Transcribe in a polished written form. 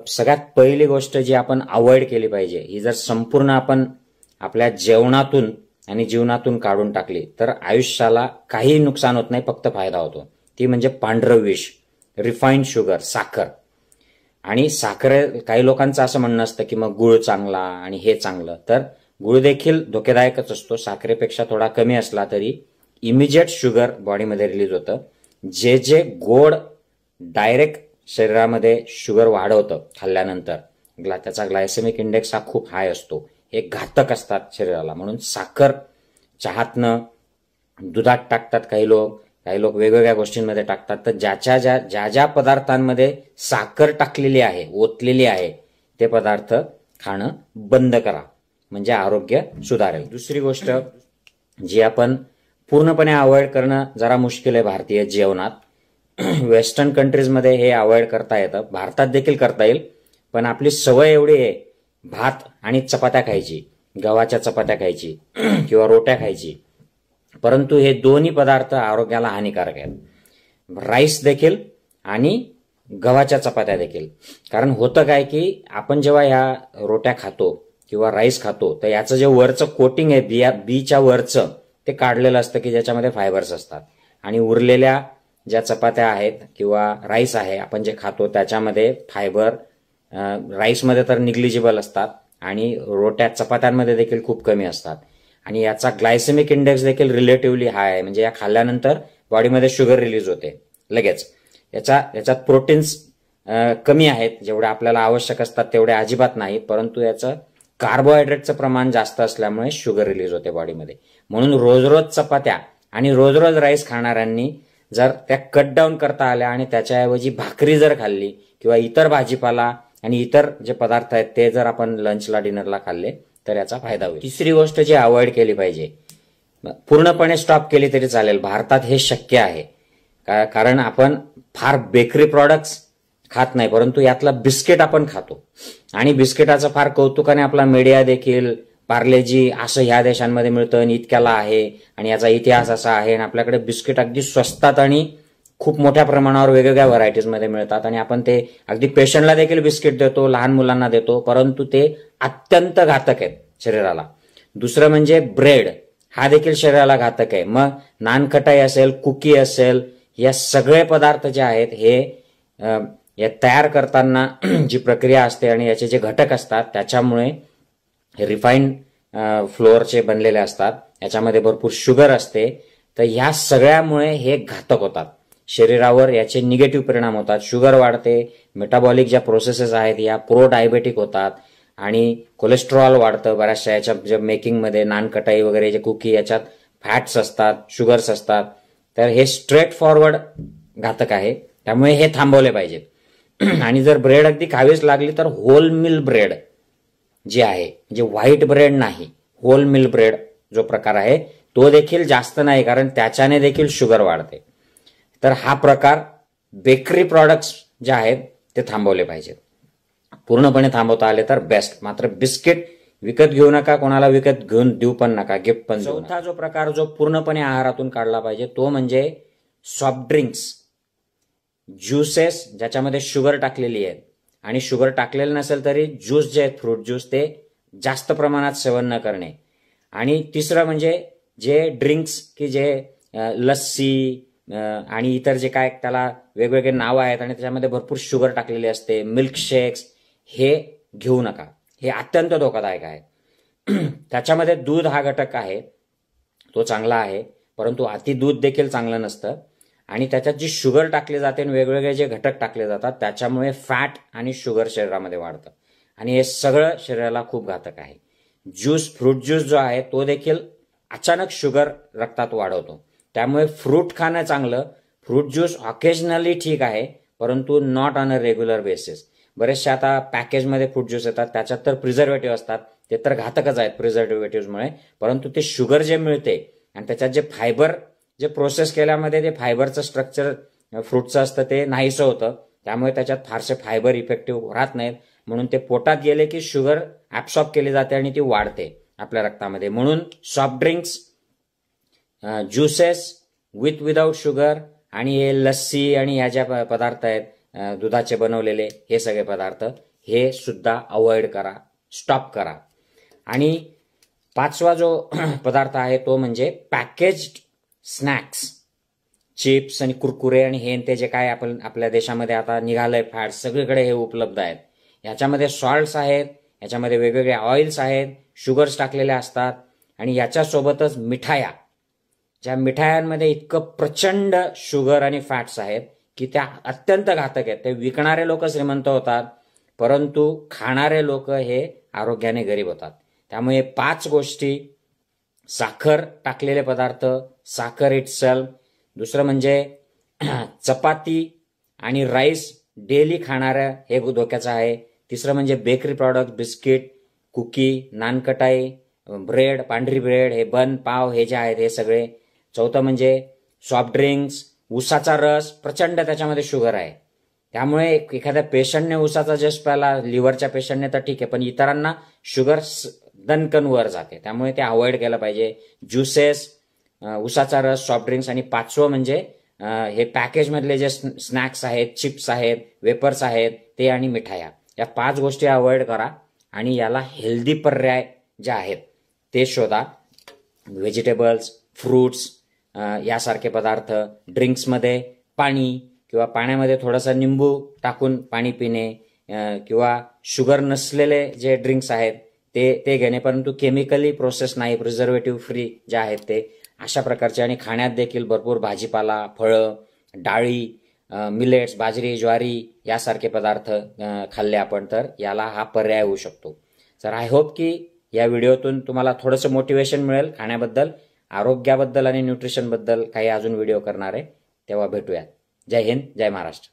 सगळ्यात पहिली गोष्ट जी आपण अवॉइड केली पाहिजे, ही जर संपूर्ण आपण आपल्या जेवणातून आणि जीवनातून काढून टाकली तर आयुष्याला काही नुकसान होत नाही, फक्त फायदा होतो. ती म्हणजे पांढरं विष, रिफाईंड शुगर, साखर. आणि साखर, काही लोकांचं असं म्हणणं असतं की मग गुळ चांगला आणि हे चांगलं. तर गुळ देखील धोकेदायकच असतो. साखरेपेक्षा थोडा कमी असला तरी इमिजिएट शुगर बॉडीमध्ये रिलीज होतं. जे गोड डायरेक्ट शरीरामध्ये शुगर वाढवतं खाल्ल्यानंतर, त्याचा ग्लायसेमिक इंडेक्स हा खूप हाय असतो. हे घातक असतात शरीराला. म्हणून साखर चहातनं, दुधात टाकतात काही लोक वेगवेगळ्या गोष्टींमध्ये टाकतात. तर ज्या पदार्थांमध्ये साखर टाकलेली आहे, ओतलेली आहे, ते पदार्थ खाणं बंद करा, म्हणजे आरोग्य सुधारेल. दुसरी गोष्ट जी आपण पूर्णपणे अवॉइड करणं जरा मुश्किल आहे भारतीय जेवणात. वेस्टर्न कंट्रीजमध्ये हे अवॉइड करता येतं, भारतात देखील करता येईल. पण आपली सवय एवढी आहे भात आणि चपात्या खायची, गव्हाच्या चपात्या खायची किंवा रोट्या खायची. परंतु हे दोन्ही पदार्थ आरोग्याला हानिकारक आहेत, राईस देखील आणि गव्हाच्या चपात्या देखील. कारण होतं काय की आपण जेव्हा ह्या रोट्या खातो किंवा राईस खातो तर याचं जे वरचं कोटिंग आहे बीच्या वरचं, ते काढलेलं असतं की ज्याच्यामध्ये फायबर्स असतात. आणि उरलेल्या ज्या चपात्या आहेत किंवा राईस आहे आपण जे खातो त्याच्यामध्ये फायबर राईसमध्ये तर निग्लिजिबल असतात आणि चपात्यांमध्ये देखील खूप कमी असतात. आणि याचा ग्लायसेमिक इंडेक्स देखील रिलेटिव्हली हाय आहे, म्हणजे या खाल्ल्यानंतर बॉडीमध्ये शुगर रिलीज होते लगेच. याच्यात प्रोटीन्स कमी आहेत, जेवढे आपल्याला आवश्यक असतात तेवढे अजिबात नाहीत. परंतु याचं कार्बोहायड्रेटचं प्रमाण जास्त असल्यामुळे शुगर रिलीज होते बॉडीमध्ये. म्हणून रोज चपात्या आणि रोज राईस खाणाऱ्यांनी जर त्या कट डाऊन करता आल्या आणि त्याच्याऐवजी भाकरी जर खाल्ली किंवा इतर भाजीपाला आणि इतर जे पदार्थ आहेत ते जर आपण लंचला डिनरला खाल्ले तर याचा फायदा होईल. तिसरी गोष्ट जी अवॉइड केली पाहिजे, पूर्णपणे स्टॉप केली तरी चालेल, भारतात हे शक्य आहे. कारण आपण फार बेकरी प्रॉडक्ट्स खात नाही, परंतु यातला बिस्किट आपण खातो. आणि बिस्किटाचं फार कौतुकाने आपला मीडिया देखील पार्लेजी असं ह्या देशांमध्ये मिळतं आणि इतक्याला आहे आणि याचा इतिहास असा आहे. आणि आपल्याकडे बिस्किट अगदी स्वस्तात आणि खूप मोठ्या प्रमाणावर वेगवेगळ्या व्हरायटीजमध्ये मिळतात. आणि आपण ते अगदी पेशंटला देखील बिस्किट देतो, लहान मुलांना देतो, परंतु ते अत्यंत घातक आहेत शरीराला. दुसरं म्हणजे ब्रेड, हा देखील शरीराला घातक आहे. मग नानखटाई असेल, कुकी असेल, या सगळे पदार्थ जे आहेत हे तयार करताना जी प्रक्रिया असते आणि याचे जे घटक असतात त्याच्यामुळे रिफाईंड फ्लोअरचे बनलेले असतात, याच्यामध्ये भरपूर शुगर असते. तर ह्या सगळ्यामुळे हे घातक होतात शरीरावर, याचे निगेटिव्ह परिणाम होतात. शुगर वाढते, मेटाबॉलिक ज्या प्रोसेसेस आहेत या प्रो डायबेटिक होतात आणि कोलेस्ट्रॉल वाढतं. बऱ्याचशा याच्या ज्या मेकिंगमध्ये नानकटाई वगैरे जे कुकी, याच्यात फॅट्स असतात, शुगर्स असतात. तर हे स्ट्रेट फॉरवर्ड घातक आहे, त्यामुळे हे थांबवले पाहिजेत. आणि जर ब्रेड अगदी खावीच लागली तर होल मिल ब्रेड जे आहे, म्हणजे व्हाईट ब्रेड नाही, होल मिल ब्रेड जो प्रकार आहे तो देखील जास्त नाही, कारण त्याच्याने देखील शुगर वाढते. तर हा प्रकार बेकरी प्रॉडक्ट्स जे आहेत ते थांबवले पाहिजेत. पूर्णपणे थांबवता आले तर बेस्ट. मात्र बिस्किट विकत घेऊ नका, कोणाला विकत घेऊन देऊ पण नका, गिफ्ट पण. चौथा जो प्रकार जो पूर्णपणे आहारातून काढला पाहिजे तो म्हणजे सॉफ्ट ड्रिंक्स, ज्युसेस ज्याच्यामध्ये शुगर टाकलेली आहे. आणि शुगर टाकलेलं नसेल तरी ज्यूस जे आहेत, फ्रूट ज्यूस, ते जास्त प्रमाणात सेवन न करणे. आणि तिसरं म्हणजे जे ड्रिंक्स की जे लस्सी आणि इतर जे काय त्याला वेगवेगळे नावं आहेत आणि त्याच्यामध्ये भरपूर शुगर टाकलेली असते, मिल्कशेक्स, हे घेऊ नका. हे अत्यंत धोकादायक आहे. त्याच्यामध्ये दूध हा घटक आहे, तो चांगला आहे, परंतु अति दूध देखील चांगलं नसतं. आणि त्याच्यात जी शुगर टाकली जाते आणि वेगवेगळे जे घटक टाकले जातात त्याच्यामुळे फॅट आणि शुगर शरीरामध्ये वाढतं आणि हे सगळं शरीराला खूप घातक आहे. ज्यूस, फ्रूट ज्यूस जो आहे तो देखील अचानक शुगर रक्तात वाढवतो. त्यामुळे फ्रूट खाणं चांगलं, फ्रूट ज्यूस ऑकेजनली ठीक आहे, परंतु not on a regular basis. बरेचसे आता पॅकेजमध्ये फ्रूट ज्यूस येतात, त्याच्यात तर प्रिझर्वेटिव्ह असतात, ते तर घातकच आहेत प्रिझर्वेटिव्हमुळे. परंतु ते शुगर जे मिळते आणि त्याच्यात जे फायबर जे प्रोसेस केल्यामध्ये ते फायबरचं स्ट्रक्चर फ्रूटचं असतं ते नाहीसं होतं, त्यामुळे त्याच्यात फारसे फायबर इफेक्टिव्ह राहत नाहीत. म्हणून ते पोटात गेले की शुगर ऍब्सॉर्ब केली जाते आणि ती वाढते आपल्या रक्तामध्ये. म्हणून soft drinks, juices without sugar आणि हे लस्सी आणि या ज्या पदार्थ आहेत दुधाचे बनवलेले हे सगळे पदार्थ हे सुद्धा अवॉइड करा, स्टॉप करा. आणि 5वा जो पदार्थ आहे तो म्हणजे पॅकेज्ड स्नॅक्स, चिप्स आणि कुरकुरे आणि हे ते जे काय आपण आपल्या देशामध्ये आता निघालंय फॅड, सगळीकडे हे उपलब्ध आहेत. याच्यामध्ये सॉल्ट्स आहेत, याच्यामध्ये वेगवेगळे ऑइल्स आहेत, शुगर्स टाकलेले असतात आणि याच्यासोबतच मिठाया, ज्या मिठायांमध्ये इतकं प्रचंड शुगर आणि फॅट्स आहेत की त्या अत्यंत घातक आहेत. ते विकणारे लोक श्रीमंत होतात, परंतु खाणारे लोक हे आरोग्याने गरीब होतात. त्यामुळे 5 गोष्टी, साखर टाकलेले पदार्थ, साखर इटसेल्फ, दुसरं म्हणजे चपाती आणि राईस डेली खाणाऱ्या हे धोक्याचं आहे. तिसरं म्हणजे bakery product, biscuit, cookie, nankhatai, bread, पांढरी ब्रेड, हे बन, पाव हे जे आहेत हे सगळे. चौथं म्हणजे सॉफ्ट ड्रिंक्स, ऊसाचा रस, प्रचंड त्याच्यामध्ये शुगर आहे. त्यामुळे एखाद्या पेशंटने ऊसाचा जस प्याला, लिव्हरच्या पेशंटने तर ठीक आहे, पण इतरांना शुगर दणकन वर जाते, त्यामुळे ते अवॉइड केलं पाहिजे. ज्युसेस, ऊसाचा रस, सॉफ्ट ड्रिंक्स आणि 5वं म्हणजे हे पॅकेजमधले जे स्नॅक्स आहेत, चिप्स आहेत, वेपर्स आहेत ते आणि मिठाया, या 5 गोष्टी अवॉइड करा आणि याला हेल्दी पर्याय जे आहेत ते शोधा. व्हेजिटेबल्स, फ्रूट्स यासारखे पदार्थ, ड्रिंक्समध्ये पाणी किंवा पाण्यामध्ये थोडंसं निंबू टाकून पाणी पिणे किंवा शुगर नसलेले जे ड्रिंक्स आहेत ते घेणे, परंतु केमिकली प्रोसेस नाही, प्रिझर्वेटिव्ह फ्री जे आहेत ते, अशा प्रकारचे. आणि खाण्यात देखील भरपूर भाजीपाला, फळं, डाळी, मिलेट्स, बाजरी, ज्वारी यासारखे पदार्थ खाल्ले आपण तर याला हा पर्याय होऊ शकतो. तर आय होप की या व्हिडिओतून तुम्हाला थोडंसं मोटिवेशन मिळेल खाण्याबद्दल, आरोग्याबद्दल आणि न्यूट्रिशनबद्दल काही अजून व्हिडिओ करणार आहे. तेव्हा भेटूयात. जय हिंद, जय महाराष्ट्र.